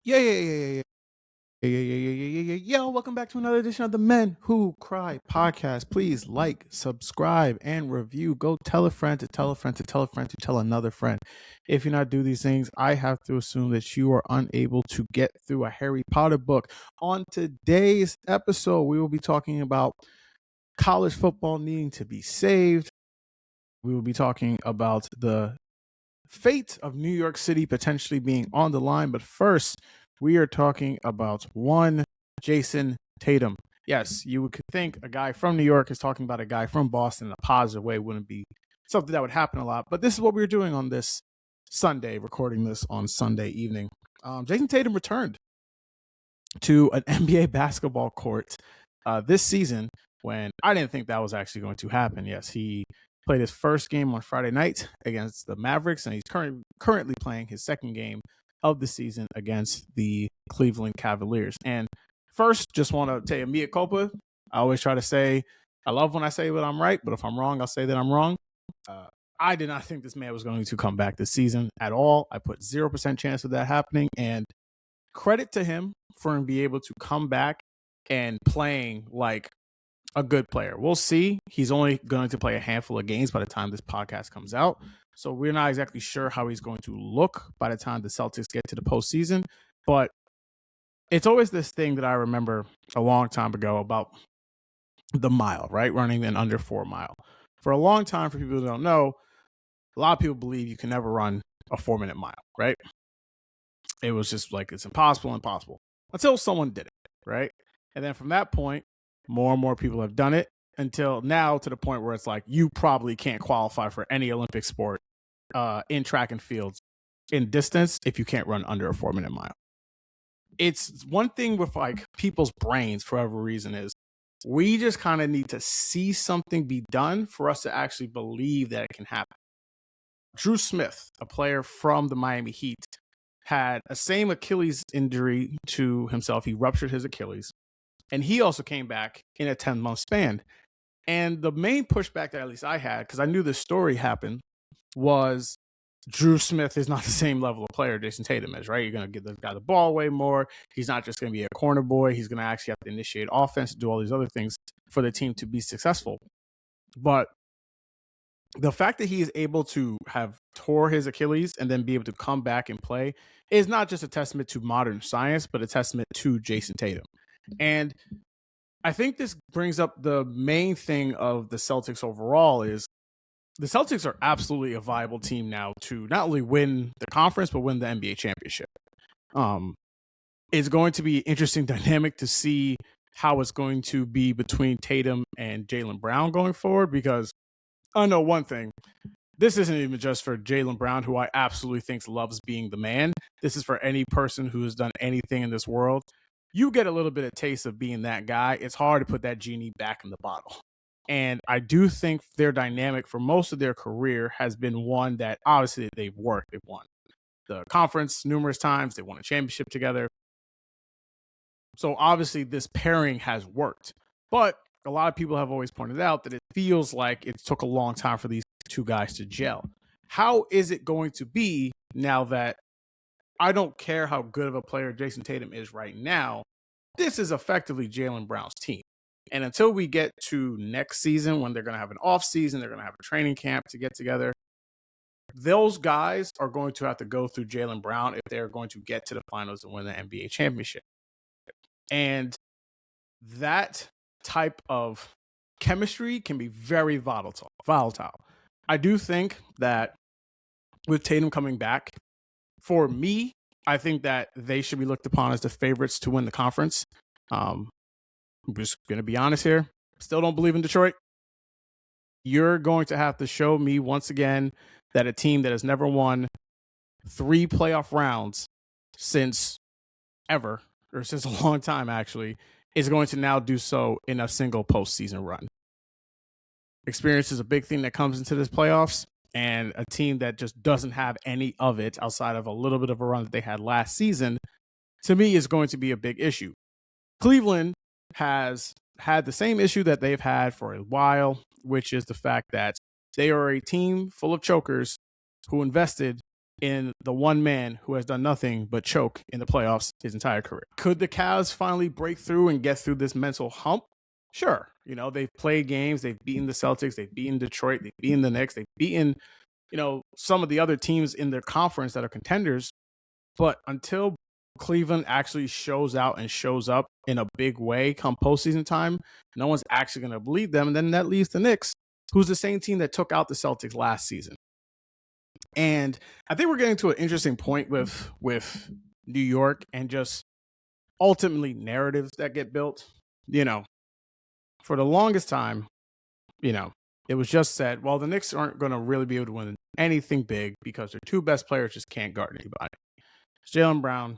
Yo, welcome back to another edition of the Men Who Cry podcast. Please like, subscribe, and review. Go tell a friend to tell a friend to tell a friend to tell another friend. If you not do these things, I have to assume that you are unable to get through a Harry Potter book. On today's episode, we will be talking about college football needing to be saved. We will be talking about the fate of New York City potentially being on the line. But first, we are talking about one Jayson Tatum. Yes, you could think a guy from New York is talking about a guy from Boston in a positive way. Wouldn't be something that would happen a lot. But this is what we're doing on this Sunday, recording this on Sunday evening. Jayson Tatum returned to an NBA basketball court this season when I didn't think that was actually going to happen. Yes, he played his first game on Friday night against the Mavericks, and he's currently playing his second game of the season against the Cleveland Cavaliers. And first, just want to tell you, mea culpa. I always try to say, I love when I say that I'm right, but if I'm wrong, I'll say that I'm wrong. I did not think this man was going to come back this season at all. I put 0% chance of that happening, and credit to him for being able to come back and playing like a good player. We'll see. He's only going to play a handful of games by the time this podcast comes out. So we're not exactly sure how he's going to look by the time the Celtics get to the postseason. But it's always this thing that I remember a long time ago about the mile, right? Running an under 4 mile. For a long time, for people who don't know, a lot of people believe you can never run a 4-minute mile, right? It was just like, it's impossible until someone did it, right? And then from that point, more and more people have done it until now, to the point where it's like, you probably can't qualify for any Olympic sport in track and fields in distance if you can't run under a 4-minute mile. It's one thing with like people's brains, for whatever reason, is we just kind of need to see something be done for us to actually believe that it can happen. Drew Smith, a player from the Miami Heat, had a same Achilles injury to himself. He ruptured his Achilles, and he also came back in a 10-month span. And the main pushback that at least I had, because I knew this story happened, was Drew Smith is not the same level of player Jayson Tatum is, right? You're going to get the guy the ball way more. He's not just going to be a corner boy. He's going to actually have to initiate offense, do all these other things for the team to be successful. But the fact that he is able to have tore his Achilles and then be able to come back and play is not just a testament to modern science, but a testament to Jayson Tatum. And I think this brings up the main thing of the Celtics overall is the Celtics are absolutely a viable team now to not only win the conference, but win the NBA championship. It's going to be an interesting dynamic to see how it's going to be between Tatum and Jaylen Brown going forward, because I know one thing. This isn't even just for Jaylen Brown, who I absolutely think loves being the man. This is for any person who has done anything in this world. You get a little bit of taste of being that guy. It's hard to put that genie back in the bottle. And I do think their dynamic for most of their career has been one that obviously they've worked. They've won the conference numerous times. They won a championship together. So obviously this pairing has worked. But a lot of people have always pointed out that it feels like it took a long time for these two guys to gel. How is it going to be now that I don't care how good of a player Jayson Tatum is right now? This is effectively Jaylen Brown's team. And until we get to next season, when they're going to have an off season, they're going to have a training camp to get together, those guys are going to have to go through Jaylen Brown if they're going to get to the finals and win the NBA championship. And that type of chemistry can be very volatile. I do think that with Tatum coming back, for me, I think that they should be looked upon as the favorites to win the conference. I'm just going to be honest here. Still don't believe in Detroit. You're going to have to show me once again that a team that has never won 3 playoff rounds since ever, or since a long time actually, is going to now do so in a single postseason run. Experience is a big thing that comes into this playoffs, and a team that just doesn't have any of it outside of a little bit of a run that they had last season, to me, is going to be a big issue. Cleveland has had the same issue that they've had for a while, which is the fact that they are a team full of chokers who invested in the one man who has done nothing but choke in the playoffs his entire career. Could the Cavs finally break through and get through this mental hump? Sure. You know, they've played games. They've beaten the Celtics. They've beaten Detroit. They've beaten the Knicks. They've beaten, you know, some of the other teams in their conference that are contenders. But until Cleveland actually shows out and shows up in a big way come postseason time, no one's actually going to believe them. And then that leaves the Knicks, who's the same team that took out the Celtics last season. And I think we're getting to an interesting point with New York and just ultimately narratives that get built. You know, for the longest time, you know, it was just said, well, the Knicks aren't going to really be able to win anything big because their two best players just can't guard anybody. Jaylen Brown.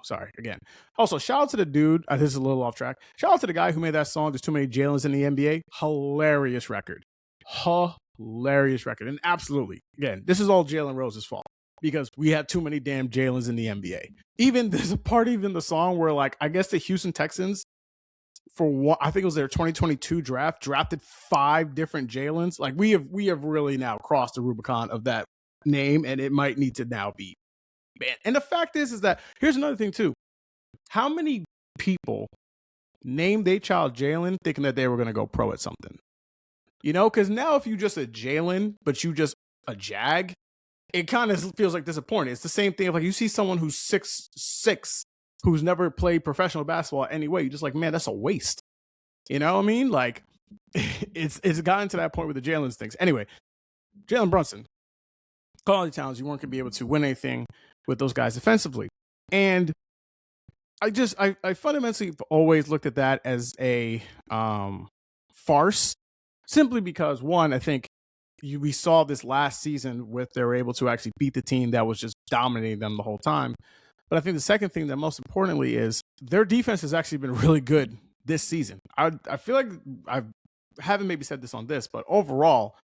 Sorry, again. Also, shout out to the dude. This is a little off track. Shout out to the guy who made that song, There's Too Many Jaylens in the NBA. Hilarious record. Hilarious record. And absolutely, again, this is all Jalen Rose's fault because we have too many damn Jaylens in the NBA. Even there's a part even the song where, like, I guess the Houston Texans, for one, I think it was their 2022 draft, drafted 5 different Jaylens. Like, we have really now crossed the Rubicon of that name, and it might need to now be banned. And the fact is that here's another thing too. How many people named their child Jalen thinking that they were going to go pro at something? You know, because now if you just a Jalen, but you just a Jag, it kind of feels like disappointing. It's the same thing. Like you see someone who's 6'6", who's never played professional basketball anyway, you're just like, man, that's a waste. You know what I mean? Like, it's gotten to that point with the Jalen's things. Anyway, Jalen Brunson, quality towns, you weren't going to be able to win anything with those guys defensively. And I fundamentally always looked at that as a farce, simply because, one, I think we saw this last season with they were able to actually beat the team that was just dominating them the whole time. But I think the second thing that most importantly is their defense has actually been really good this season. I feel like I haven't maybe said this on this, but overall,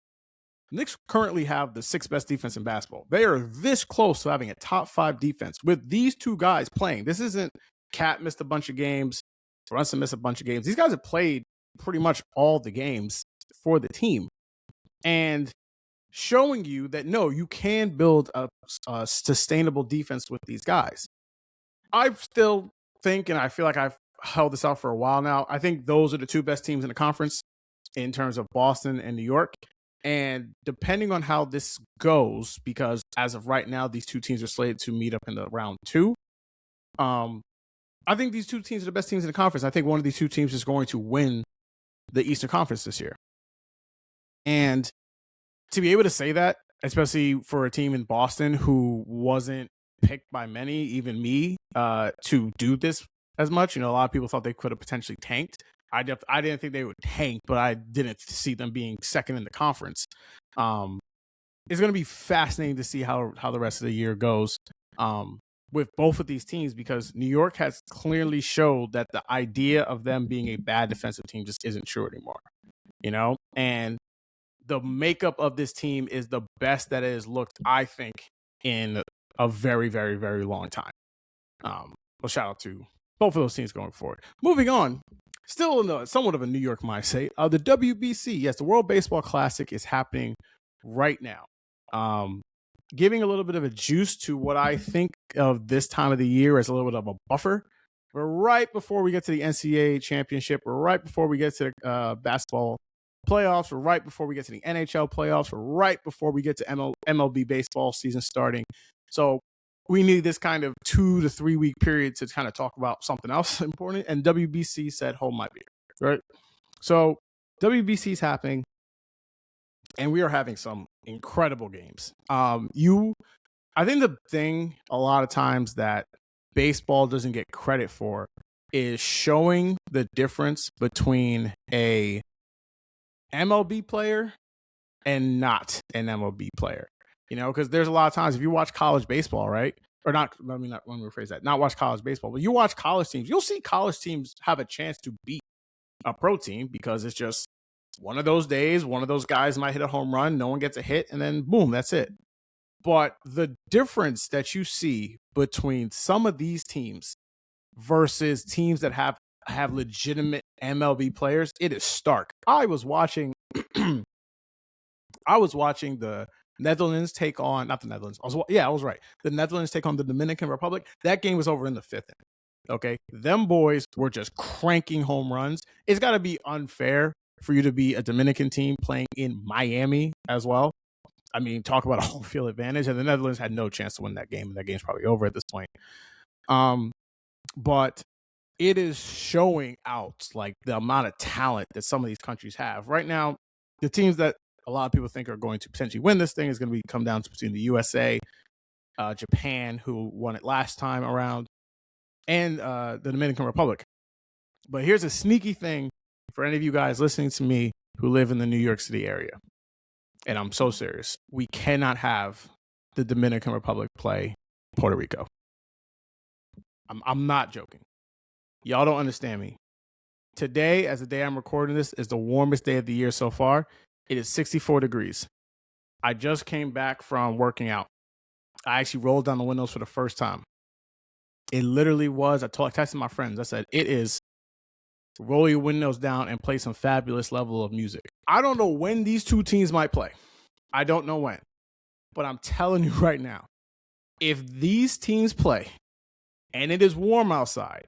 Knicks currently have the 6th best defense in basketball. They are this close to having a top 5 defense with these two guys playing. This isn't Cat missed a bunch of games, Brunson missed a bunch of games. These guys have played pretty much all the games for the team. And showing you that, no, you can build a sustainable defense with these guys. I still think, and I feel like I've held this out for a while now, I think those are the 2 best teams in the conference in terms of Boston and New York. And depending on how this goes, because as of right now, these 2 teams are slated to meet up in the round 2. I think these 2 teams are the best teams in the conference. I think one of these 2 teams is going to win the Eastern Conference this year. And to be able to say that, especially for a team in Boston who wasn't picked by many, even me, to do this as much. You know, a lot of people thought they could have potentially tanked. I didn't think they would tank, but I didn't see them being second in the conference. It's going to be fascinating to see how the rest of the year goes with both of these teams, because New York has clearly showed that the idea of them being a bad defensive team just isn't true anymore. You know, and the makeup of this team is the best that it has looked, I think, in a very, very, very long time. Well, shout out to both of those teams going forward. Moving on, still in somewhat of a New York mindset, the WBC, yes, the World Baseball Classic is happening right now. Giving a little bit of a juice to what I think of this time of the year as a little bit of a buffer. We're right before we get to the NCAA championship. We're right before we get to basketball playoffs. We're right before we get to the NHL playoffs. We're right before we get to MLB baseball season starting. So we need this kind of 2 to 3 week period to kind of talk about something else important. And WBC said, hold my beer, right? So WBC is happening, and we are having some incredible games. I think the thing a lot of times that baseball doesn't get credit for is showing the difference between a MLB player and not an MLB player. You know, because there's a lot of times if you watch college baseball, right? Or not, let me rephrase that. Not watch college baseball, but you watch college teams. You'll see college teams have a chance to beat a pro team because it's just one of those days. One of those guys might hit a home run, no one gets a hit, and then boom, that's it. But the difference that you see between some of these teams versus teams that have legitimate MLB players, it is stark. I was watching the Netherlands take on, not the Netherlands. I was right. The Netherlands take on the Dominican Republic. That game was over in the 5th inning. Okay. Them boys were just cranking home runs. It's got to be unfair for you to be a Dominican team playing in Miami as well. I mean, talk about a home field advantage. And the Netherlands had no chance to win that game. And that game's probably over at this point. But it is showing out like the amount of talent that some of these countries have. Right now, the teams that a lot of people think are going to potentially win this thing is going to come down to between the USA, Japan, who won it last time around, and the Dominican Republic. But here's a sneaky thing for any of you guys listening to me who live in the New York City area. And I'm so serious. We cannot have the Dominican Republic play Puerto Rico. I'm not joking. Y'all don't understand me. Today, as the day I'm recording this, is the warmest day of the year so far. It is 64 degrees. I just came back from working out. I actually rolled down the windows for the first time. It literally was, I texted my friends. I said, it is roll your windows down and play some fabulous level of music. I don't know when these two teams might play. I don't know when. But I'm telling you right now, if these teams play and it is warm outside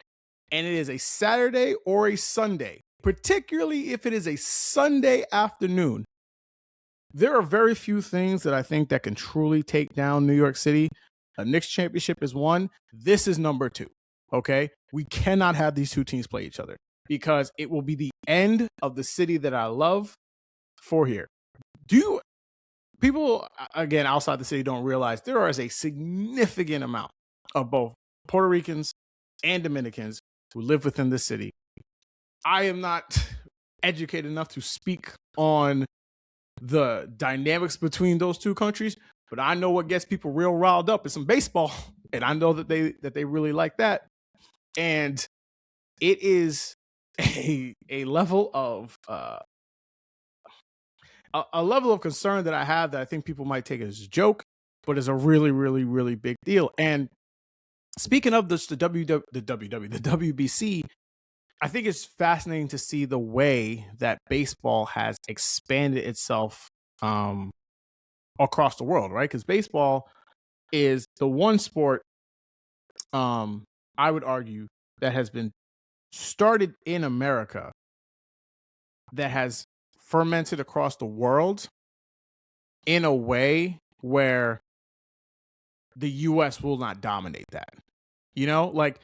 and it is a Saturday or a Sunday, particularly if it is a Sunday afternoon, there are very few things that I think that can truly take down New York City. A Knicks championship is one. This is number 2. Okay? We cannot have these two teams play each other because it will be the end of the city that I love for here. People, again, outside the city don't realize there is a significant amount of both Puerto Ricans and Dominicans who live within the city. I am not educated enough to speak on the dynamics between those two countries, but I know what gets people real riled up is some baseball, and I know that they really like that. And it is a level of a level of concern that I have that I think people might take as a joke, but is a really, really, really big deal. And speaking of this, the WBC, I think it's fascinating to see the way that baseball has expanded itself across the world, right? Because baseball is the one sport, I would argue, that has been started in America that has fermented across the world in a way where the U.S. will not dominate that. You know, like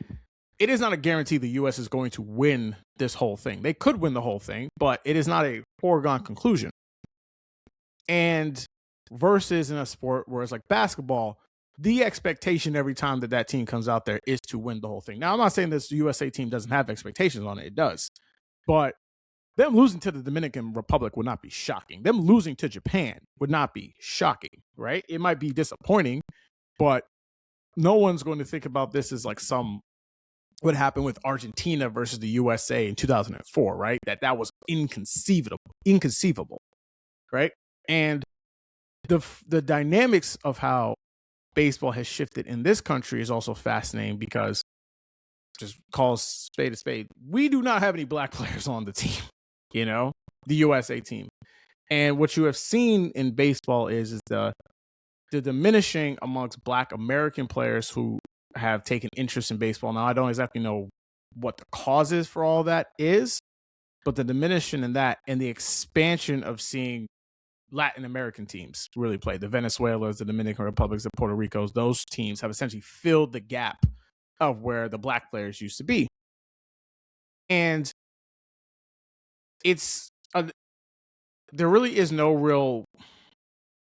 it is not a guarantee the U.S. is going to win this whole thing. They could win the whole thing, but it is not a foregone conclusion. And versus in a sport where it's like basketball, the expectation every time that team comes out there is to win the whole thing. Now, I'm not saying this USA team doesn't have expectations on it. It does. But them losing to the Dominican Republic would not be shocking. Them losing to Japan would not be shocking, right? It might be disappointing, but no one's going to think about this as like what happened with Argentina versus the USA in 2004, right? That was inconceivable, right? And the dynamics of how baseball has shifted in this country is also fascinating because, just call spade a spade, we do not have any black players on the team, you know, the USA team. And what you have seen in baseball is the diminishing amongst Black American players who have taken interest in baseball. Now, I don't exactly know what the causes for all that is, but the diminishing in that and the expansion of seeing Latin American teams really play. The Venezuelans, the Dominican Republics, the Puerto Ricos, those teams have essentially filled the gap of where the Black players used to be. And there really is no real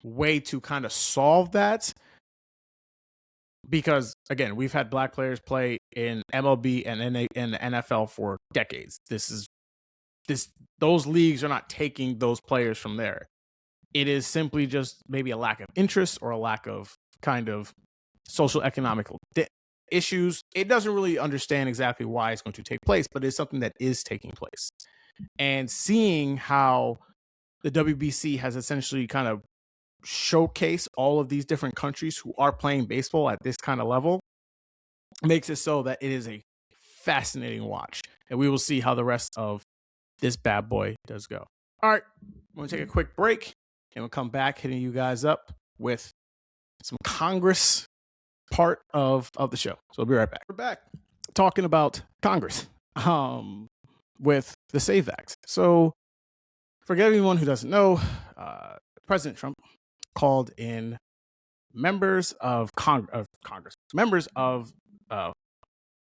way to kind of solve that because, again, we've had Black players play in MLB and in the NFL for decades. Those leagues are not taking those players from there. It is simply just maybe a lack of interest or a lack of kind of social economical issues. It doesn't really understand exactly why it's going to take place, but it's something that is taking place. And seeing how the WBC has essentially kind of showcased all of these different countries who are playing baseball at this kind of level makes it so that it is a fascinating watch. And we will see how the rest of this bad boy does go. All right, I'm going to take a quick break and we'll come back hitting you guys up with some Congress part of the show. So we'll be right back. We're back talking about Congress with the SAVE Act. So for anyone who doesn't know, President Trump called in members of Congress,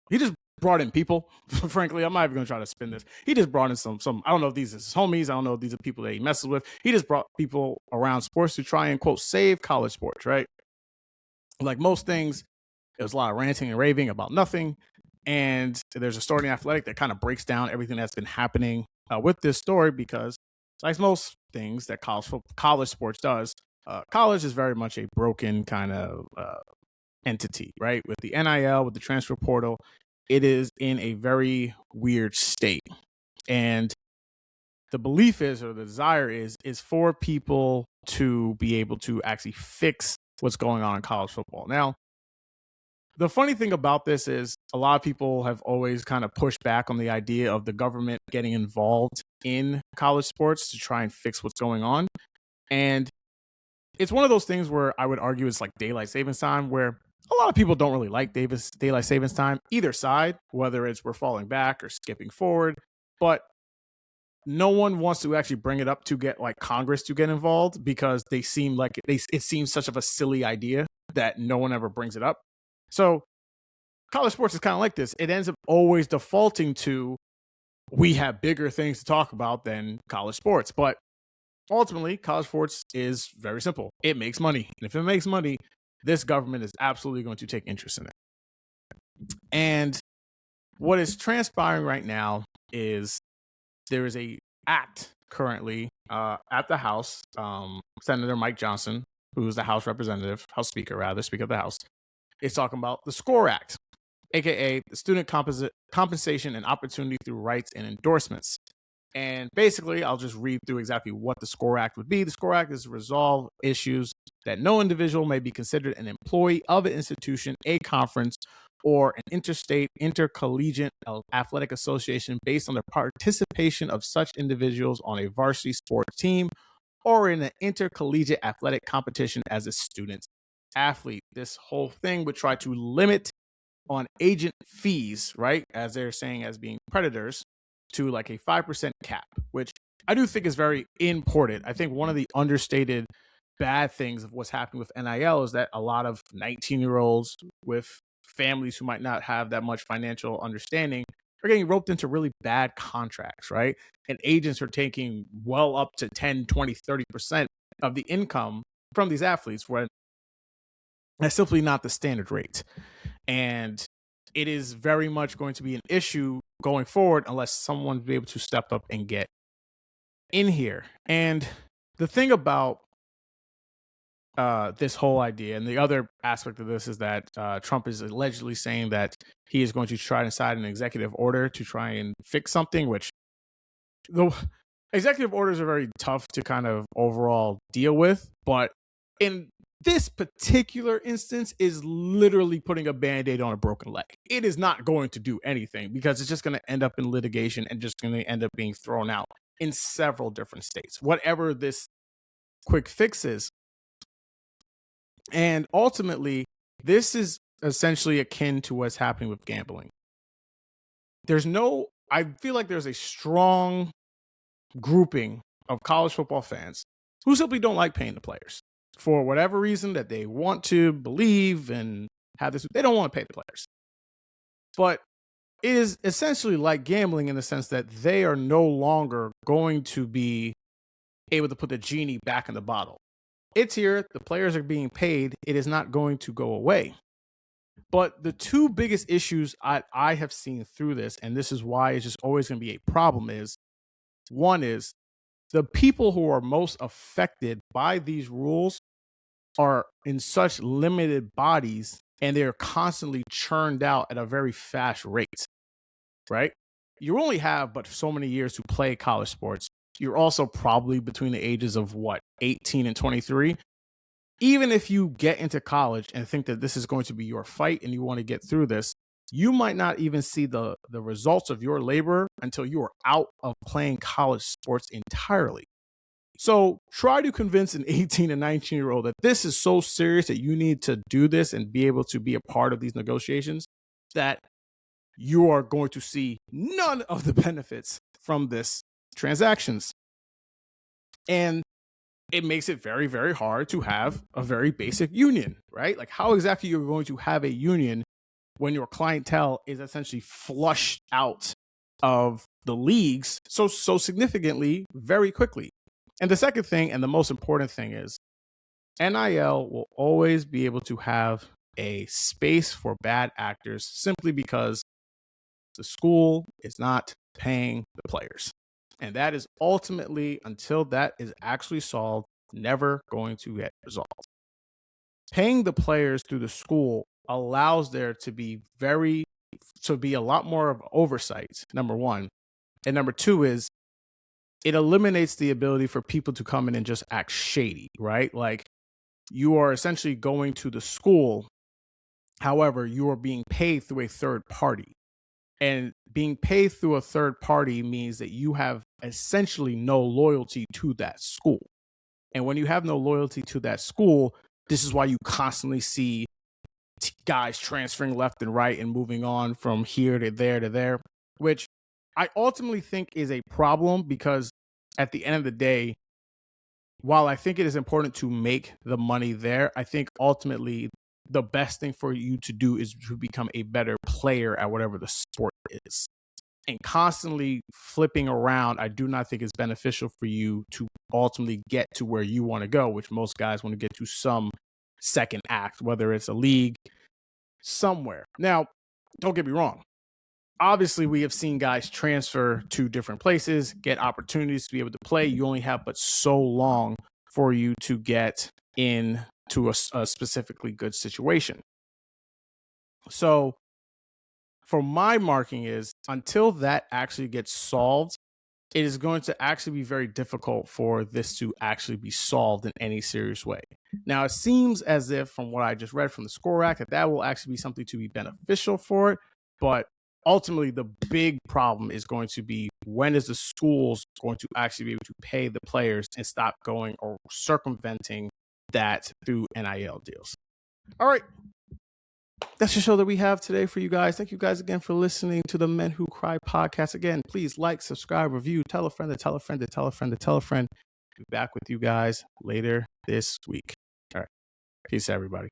he just brought in people. Frankly, I'm not even going to try to spin this. He just brought in some, I don't know if these are his homies. I don't know if these are people that he messes with. He just brought people around sports to try and, quote, save college sports, right? Like most things, there was a lot of ranting and raving about nothing. And there's a story in Athletic that kind of breaks down everything that's been happening with this story, because like most things that college sports does, college is very much a broken kind of entity, right? With the NIL, with the transfer portal, it is in a very weird state. And the belief is, or the desire is for people to be able to actually fix what's going on in college football. Now, the funny thing about this is a lot of people have always kind of pushed back on the idea of the government getting involved in college sports to try and fix what's going on. And it's one of those things where I would argue it's like daylight savings time, where a lot of people don't really like daylight savings time, either side, whether it's we're falling back or skipping forward. But no one wants to actually bring it up to get like Congress to get involved, because they seem like it seems such of a silly idea that no one ever brings it up. So college sports is kind of like this. It ends up always defaulting to, we have bigger things to talk about than college sports. But ultimately, college sports is very simple. It makes money. And if it makes money, this government is absolutely going to take interest in it. And what is transpiring right now is there is a act currently at the House. Senator Mike Johnson, who's the House Speaker of the House, is talking about the SCORE Act, aka the Student Compensation and Opportunity Through Rights and Endorsements. And basically, I'll just read through exactly what the SCORE Act would be. The SCORE Act is to resolve issues that no individual may be considered an employee of an institution, a conference, or an interstate, intercollegiate athletic association based on the participation of such individuals on a varsity sports team or in an intercollegiate athletic competition as a student athlete. This whole thing would try to limit on agent fees, right, as they're saying, as being predators, to like a 5% cap, which I do think is very important. I think one of the understated bad things of what's happening with NIL is that a lot of 19-year-olds with families who might not have that much financial understanding are getting roped into really bad contracts, right? And agents are taking well up to 10, 20, 30% of the income from these athletes, where that's simply not the standard rate. And it is very much going to be an issue going forward unless someone be able to step up and get in here. And the thing about this whole idea, and the other aspect of this, is that Trump is allegedly saying that he is going to try to sign an executive order to try and fix something, which the executive orders are very tough to kind of overall deal with. But in this particular instance is literally putting a Band-Aid on a broken leg. It is not going to do anything, because it's just going to end up in litigation and just going to end up being thrown out in several different states, whatever this quick fix is. And ultimately, this is essentially akin to what's happening with gambling. I feel like there's a strong grouping of college football fans who simply don't like paying the players. For whatever reason that they want to believe and have this, they don't want to pay the players. But it is essentially like gambling in the sense that they are no longer going to be able to put the genie back in the bottle. It's here. The players are being paid. It is not going to go away. But the two biggest issues I have seen through this, and this is why it's just always going to be a problem, is one is the people who are most affected by these rules are in such limited bodies, and they're constantly churned out at a very fast rate, right? You only have but so many years to play college sports. You're also probably between the ages of 18 and 23. Even if you get into college and think that this is going to be your fight and you want to get through this, you might not even see the results of your labor until you are out of playing college sports entirely. So try to convince an 18 and 19-year-old that this is so serious that you need to do this and be able to be a part of these negotiations, that you are going to see none of the benefits from this transactions. And it makes it very, very hard to have a very basic union, right? Like, how exactly you're going to have a union when your clientele is essentially flushed out of the leagues so significantly very quickly. And the second thing, and the most important thing, is NIL will always be able to have a space for bad actors simply because the school is not paying the players. And that is ultimately, until that is actually solved, never going to get resolved. Paying the players through the school allows there to be a lot more of oversight, number one. And number two is, it eliminates the ability for people to come in and just act shady, right? Like, you are essentially going to the school. However, you are being paid through a third party. And being paid through a third party means that you have essentially no loyalty to that school. And when you have no loyalty to that school, this is why you constantly see guys transferring left and right and moving on from here to there, which I ultimately think is a problem, because at the end of the day, while I think it is important to make the money there, I think ultimately the best thing for you to do is to become a better player at whatever the sport is. And constantly flipping around, I do not think is beneficial for you to ultimately get to where you want to go, which most guys want to get to some second act, whether it's a league, somewhere. Now, don't get me wrong. Obviously, we have seen guys transfer to different places, get opportunities to be able to play. You only have but so long for you to get into a specifically good situation. So for my marking is, until that actually gets solved, it is going to actually be very difficult for this to actually be solved in any serious way. Now, it seems as if, from what I just read from the Score Act, that will actually be something to be beneficial for it. But ultimately, the big problem is going to be, when is the schools going to actually be able to pay the players and stop going or circumventing that through NIL deals? All right. That's the show that we have today for you guys. Thank you guys again for listening to the Men Who Cry podcast. Again, please like, subscribe, review, tell a friend to tell a friend to tell a friend to tell a friend. Be back with you guys later this week. All right. Peace, everybody.